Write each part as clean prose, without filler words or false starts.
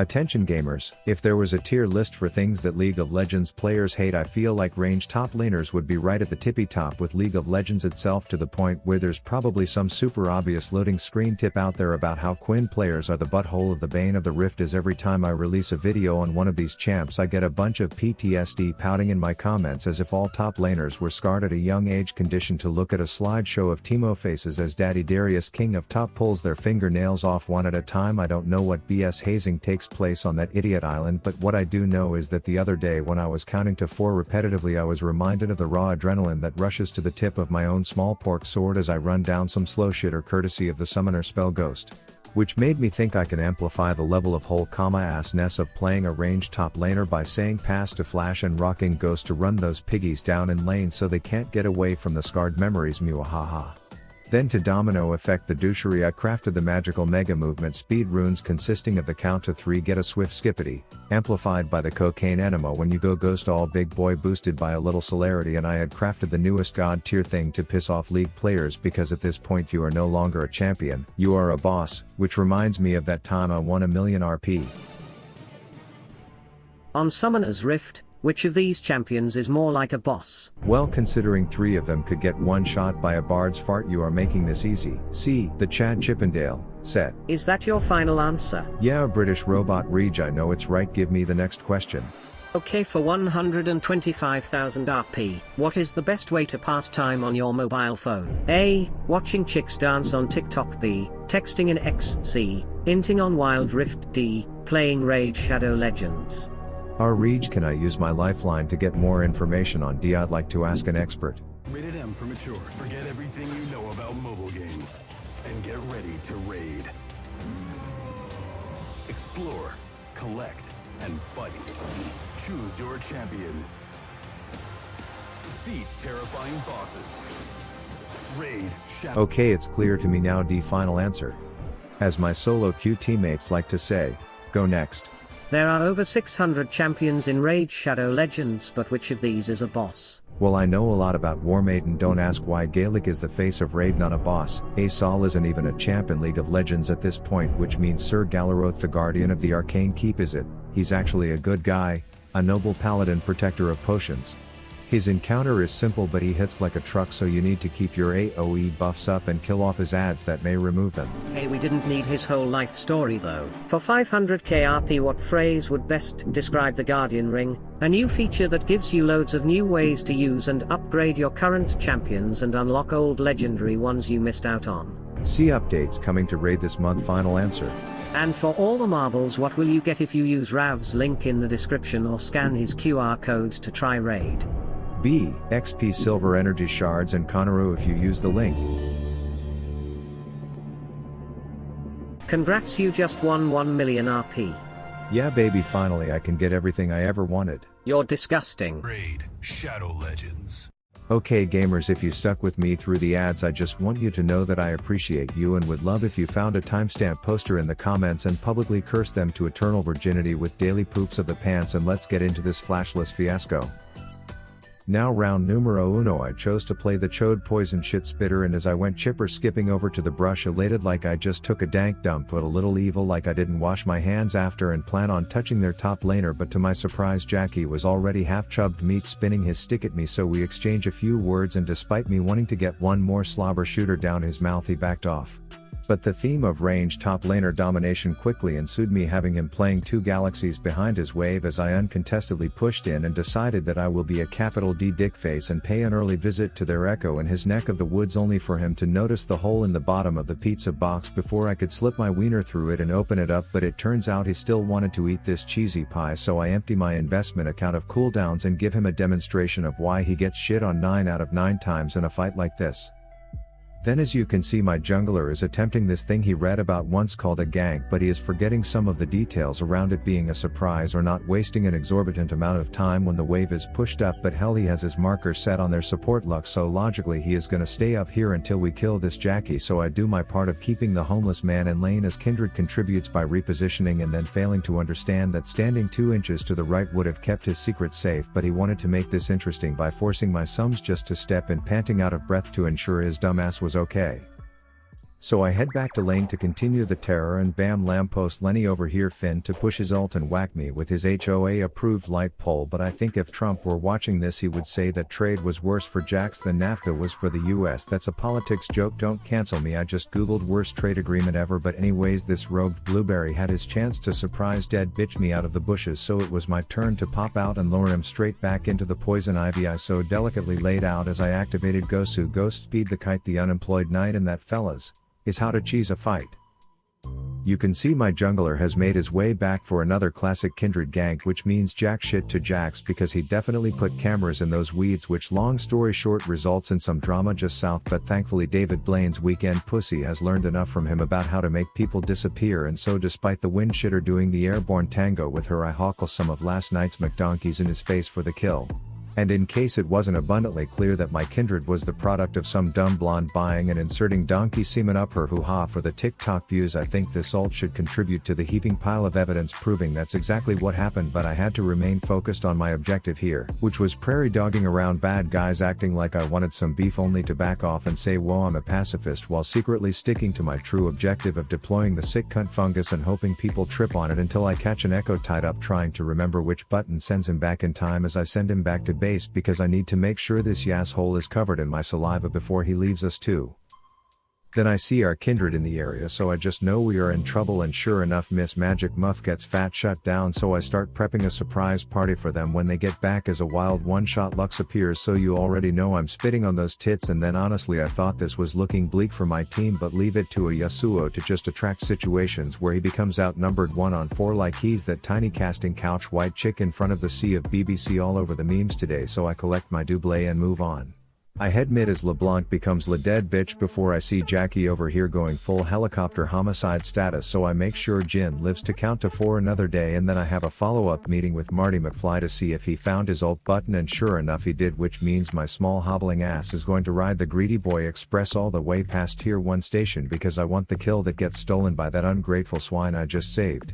Attention gamers, if there was a tier list for things that League of Legends players hate, I feel like range top laners would be right at the tippy top with League of Legends itself, to the point where there's probably some super obvious loading screen tip out there about how Quinn players are the butthole of the bane of the rift, as every time I release a video on one of these champs I get a bunch of PTSD pouting in my comments as if all top laners were scarred at a young age, conditioned to look at a slideshow of Teemo faces as Daddy Darius King of Top pulls their fingernails off one at a time. I don't know what BS hazing takes place on that idiot island, but what I do know is that the other day when I was counting to 4 repetitively, I was reminded of the raw adrenaline that rushes to the tip of my own small pork sword as I run down some slow shitter courtesy of the summoner spell Ghost. Which made me think I can amplify the level of whole assness of playing a ranged top laner by saying pass to Flash and rocking Ghost to run those piggies down in lane so they can't get away from the scarred memories, muahaha. Then to domino effect the douchery, I crafted the magical mega movement speed runes consisting of the count to 3 get a swift skippity, amplified by the cocaine enema when you go Ghost all big boy boosted by a little celerity, and I had crafted the newest god tier thing to piss off League players because at this point you are no longer a champion, you are a boss, which reminds me of that time I won 1,000,000 RP. On Summoner's Rift, which of these champions is more like a boss? Well, considering 3 of them could get one shot by a bard's fart, you are making this easy. See, the Chad Chippendale set. Is that your final answer? Yeah, British robot Reg, I know it's right. Give me the next question. Okay, for 125,000 RP, what is the best way to pass time on your mobile phone? A. Watching chicks dance on TikTok. B. Texting in X. C. Inting on Wild Rift. D. Playing Raid Shadow Legends. Reg, can I use my lifeline to get more information on D? I'd like to ask an expert. Rated M for mature. Forget everything you know about mobile games and get ready to raid. Explore, collect, and fight. Choose your champions. Defeat terrifying bosses. Raid Shadow. Okay, it's clear to me now. D, final answer. As my solo queue teammates like to say, go next. There are over 600 champions in Raid Shadow Legends, but which of these is a boss? Well, I know a lot about Warmaiden. Don't ask why. Gaelic is the face of Raid, not a boss. Asal isn't even a champ in League of Legends at this point, which means Sir Galaroth, the Guardian of the Arcane Keep, is it? He's actually a good guy, a noble paladin protector of potions. His encounter is simple, but he hits like a truck, so you need to keep your AoE buffs up and kill off his ads that may remove them. Hey, we didn't need his whole life story though. For 500k RP, what phrase would best describe the Guardian Ring? A new feature that gives you loads of new ways to use and upgrade your current champions and unlock old legendary ones you missed out on. See updates coming to Raid this month. Final answer. And for all the marbles, what will you get if you use Rav's link in the description or scan his QR code to try Raid? B. XP Silver Energy Shards and Konaru if you use the link. Congrats, you just won 1,000,000 RP. Yeah baby, finally I can get everything I ever wanted. You're disgusting. Raid Shadow Legends. Okay gamers, if you stuck with me through the ads, I just want you to know that I appreciate you and would love if you found a timestamp poster in the comments and publicly cursed them to eternal virginity with daily poops of the pants, and let's get into this flashless fiasco. Now round numero uno, I chose to play the Chode Poison Shit Spitter, and as I went chipper skipping over to the brush, elated like I just took a dank dump, but a little evil like I didn't wash my hands after and plan on touching their top laner, but to my surprise Jackie was already half chubbed meat spinning his stick at me, so we exchange a few words, and despite me wanting to get one more slobber shooter down his mouth, he backed off. But the theme of range top laner domination quickly ensued, me having him playing 2 galaxies behind his wave as I uncontestedly pushed in and decided that I will be a capital D dickface and pay an early visit to their echo in his neck of the woods, only for him to notice the hole in the bottom of the pizza box before I could slip my wiener through it and open it up. But it turns out he still wanted to eat this cheesy pie, so I empty my investment account of cooldowns and give him a demonstration of why he gets shit on 9 out of 9 times in a fight like this. Then as you can see, my jungler is attempting this thing he read about once called a gank, but he is forgetting some of the details around it being a surprise or not wasting an exorbitant amount of time when the wave is pushed up. But hell, he has his marker set on their support luck, so logically he is gonna stay up here until we kill this Jackie, so I do my part of keeping the homeless man in lane as Kindred contributes by repositioning and then failing to understand that standing 2 inches to the right would have kept his secret safe, but he wanted to make this interesting by forcing my sums just to step in panting out of breath to ensure his dumbass was okay. So I head back to lane to continue the terror and bam lamppost Lenny over here Finn to push his ult and whack me with his HOA approved light pole, but I think if Trump were watching this he would say that trade was worse for Jax than NAFTA was for the US. That's a politics joke, don't cancel me. I just googled worst trade agreement ever, but anyways, this rogue blueberry had his chance to surprise dead bitch me out of the bushes, so it was my turn to pop out and lure him straight back into the poison ivy I so delicately laid out as I activated Gosu Ghost Speed the Kite. The unemployed knight, and that, fellas, is how to cheese a fight. You can see my jungler has made his way back for another classic kindred gank, which means jack shit to Jax because he definitely put cameras in those weeds, which long story short results in some drama just south, but thankfully David Blaine's weekend pussy has learned enough from him about how to make people disappear, and so despite the wind shitter doing the airborne tango with her, I hawkle some of last night's McDonkeys in his face for the kill. And in case it wasn't abundantly clear that my kindred was the product of some dumb blonde buying and inserting donkey semen up her hoo-ha for the TikTok views, I think this ult should contribute to the heaping pile of evidence proving that's exactly what happened, but I had to remain focused on my objective here, which was prairie dogging around bad guys acting like I wanted some beef, only to back off and say whoa, I'm a pacifist, while secretly sticking to my true objective of deploying the sick cunt fungus and hoping people trip on it until I catch an echo tied up trying to remember which button sends him back in time as I send him back to base, because I need to make sure this yasshole is covered in my saliva before he leaves us too. Then I see our kindred in the area, so I just know we are in trouble, and sure enough Miss Magic Muff gets fat shut down, so I start prepping a surprise party for them when they get back as a wild one-shot Lux appears, so you already know I'm spitting on those tits. And then honestly I thought this was looking bleak for my team, but leave it to a Yasuo to just attract situations where he becomes outnumbered 1-on-4 like he's that tiny casting couch white chick in front of the sea of BBC all over the memes today, so I collect my double and move on. I head mid as LeBlanc becomes la dead bitch before I see Jackie over here going full helicopter homicide status, so I make sure Jin lives to count to 4 another day, and then I have a follow-up meeting with Marty McFly to see if he found his ult button, and sure enough he did, which means my small hobbling ass is going to ride the Greedy Boy Express all the way past Tier 1 station because I want the kill that gets stolen by that ungrateful swine I just saved.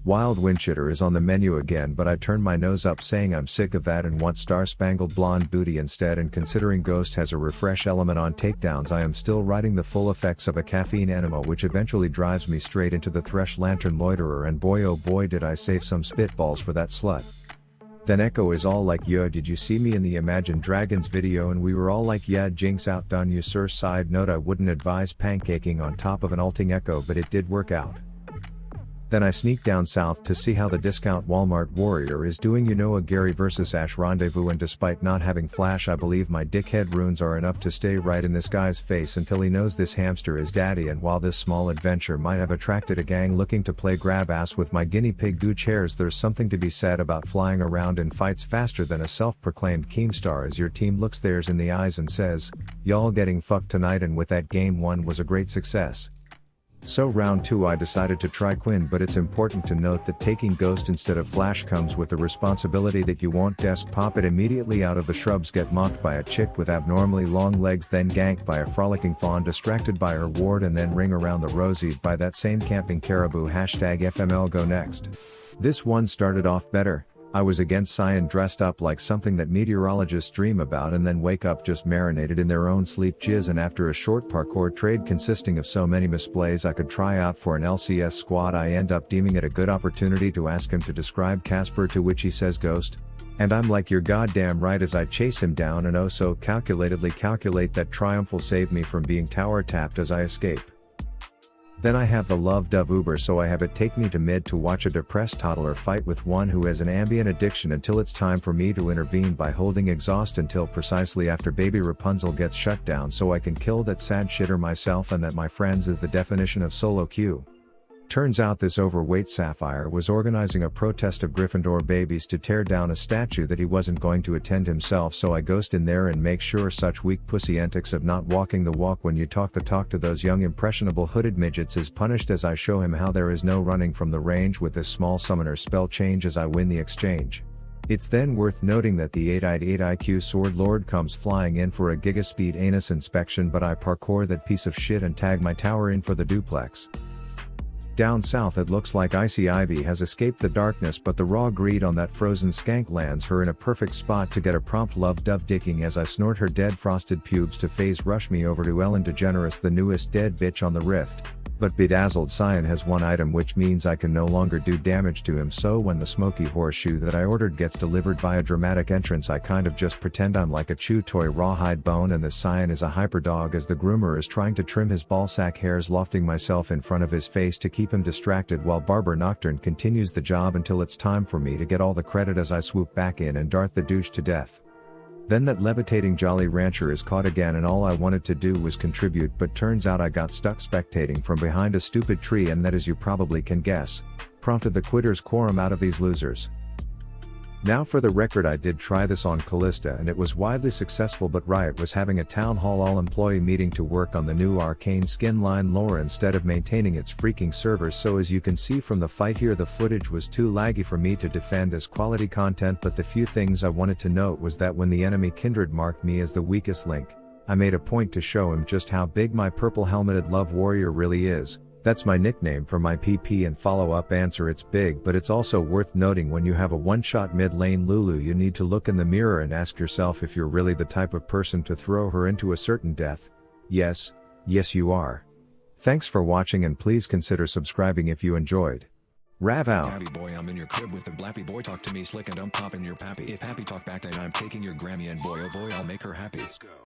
Wild Windshitter is on the menu again, but I turn my nose up saying I'm sick of that and want Star Spangled Blonde Booty instead, and considering Ghost has a refresh element on takedowns, I am still riding the full effects of a caffeine enema, which eventually drives me straight into the Thresh Lantern Loiterer, and boy oh boy did I save some spitballs for that slut. Then Echo is all like, yo, did you see me in the Imagine Dragons video? And we were all like, yeah, Jinx outdone you sir. Side note, I wouldn't advise pancaking on top of an ulting Echo, but it did work out. Then I sneak down south to see how the discount Walmart warrior is doing, you know, a Gary vs Ash rendezvous, and despite not having flash I believe my dickhead runes are enough to stay right in this guy's face until he knows this hamster is daddy. And while this small adventure might have attracted a gang looking to play grab ass with my guinea pig gooch hairs, there's something to be said about flying around in fights faster than a self-proclaimed Keemstar as your team looks theirs in the eyes and says, y'all getting fucked tonight. And with that, game 1 was a great success. So round 2 I decided to try Quinn, but it's important to note that taking Ghost instead of Flash comes with the responsibility that you won't desk pop it immediately out of the shrubs, get mocked by a chick with abnormally long legs, then ganked by a frolicking fawn distracted by her ward, and then ring around the rosy by that same camping caribou. #FML go next. This one started off better. I was against Cyan dressed up like something that meteorologists dream about and then wake up just marinated in their own sleep jizz, and after a short parkour trade consisting of so many misplays I could try out for an LCS squad, I end up deeming it a good opportunity to ask him to describe Casper, to which he says Ghost. And I'm like, you're goddamn right, as I chase him down and oh so calculatedly calculate that Triumph will save me from being tower tapped as I escape. Then I have the loved of Uber, so I have it take me to mid to watch a depressed toddler fight with one who has an Ambien addiction until it's time for me to intervene by holding exhaust until precisely after baby Rapunzel gets shut down so I can kill that sad shitter myself, and that, my friends, is the definition of solo queue. Turns out this overweight Sapphire was organizing a protest of Gryffindor babies to tear down a statue that he wasn't going to attend himself, so I ghost in there and make sure such weak pussy antics of not walking the walk when you talk the talk to those young impressionable hooded midgets is punished, as I show him how there is no running from the range with this small summoner spell change as I win the exchange. It's then worth noting that the 8-eyed 8 IQ Sword Lord comes flying in for a gigaspeed anus inspection, but I parkour that piece of shit and tag my tower in for the duplex. Down south it looks like Icy Ivy has escaped the darkness, but the raw greed on that frozen skank lands her in a perfect spot to get a prompt love dove dicking as I snort her dead frosted pubes to phase rush me over to Ellen DeGeneres, the newest dead bitch on the rift. But Bedazzled Cyan has one item, which means I can no longer do damage to him, so when the smoky horseshoe that I ordered gets delivered by a dramatic entrance, I kind of just pretend I'm like a chew toy rawhide bone and the Cyan is a hyperdog as the groomer is trying to trim his ballsack hairs, lofting myself in front of his face to keep him distracted while Barber Nocturne continues the job until it's time for me to get all the credit as I swoop back in and dart the douche to death. Then that levitating Jolly Rancher is caught again and all I wanted to do was contribute, but turns out I got stuck spectating from behind a stupid tree, and that, as you probably can guess, prompted the quitters quorum out of these losers. Now for the record, I did try this on Callista and it was widely successful, but Riot was having a town hall all-employee meeting to work on the new Arcane skin line lore instead of maintaining its freaking servers, so as you can see from the fight here, the footage was too laggy for me to defend as quality content, but the few things I wanted to note was that when the enemy Kindred marked me as the weakest link, I made a point to show him just how big my purple helmeted love warrior really is. That's my nickname for my PP, and follow-up answer: it's big, but it's also worth noting when you have a one-shot mid-lane Lulu, you need to look in the mirror and ask yourself if you're really the type of person to throw her into a certain death. Yes you are. Thanks for watching and please consider subscribing if you enjoyed. Rav out. Tabby boy, I'm in your crib with the blappy boy. Talk to me slick and I'm popping your pappy. If happy talk back, then I'm taking your Grammy, and boy oh boy, I'll make her happy. Let's go.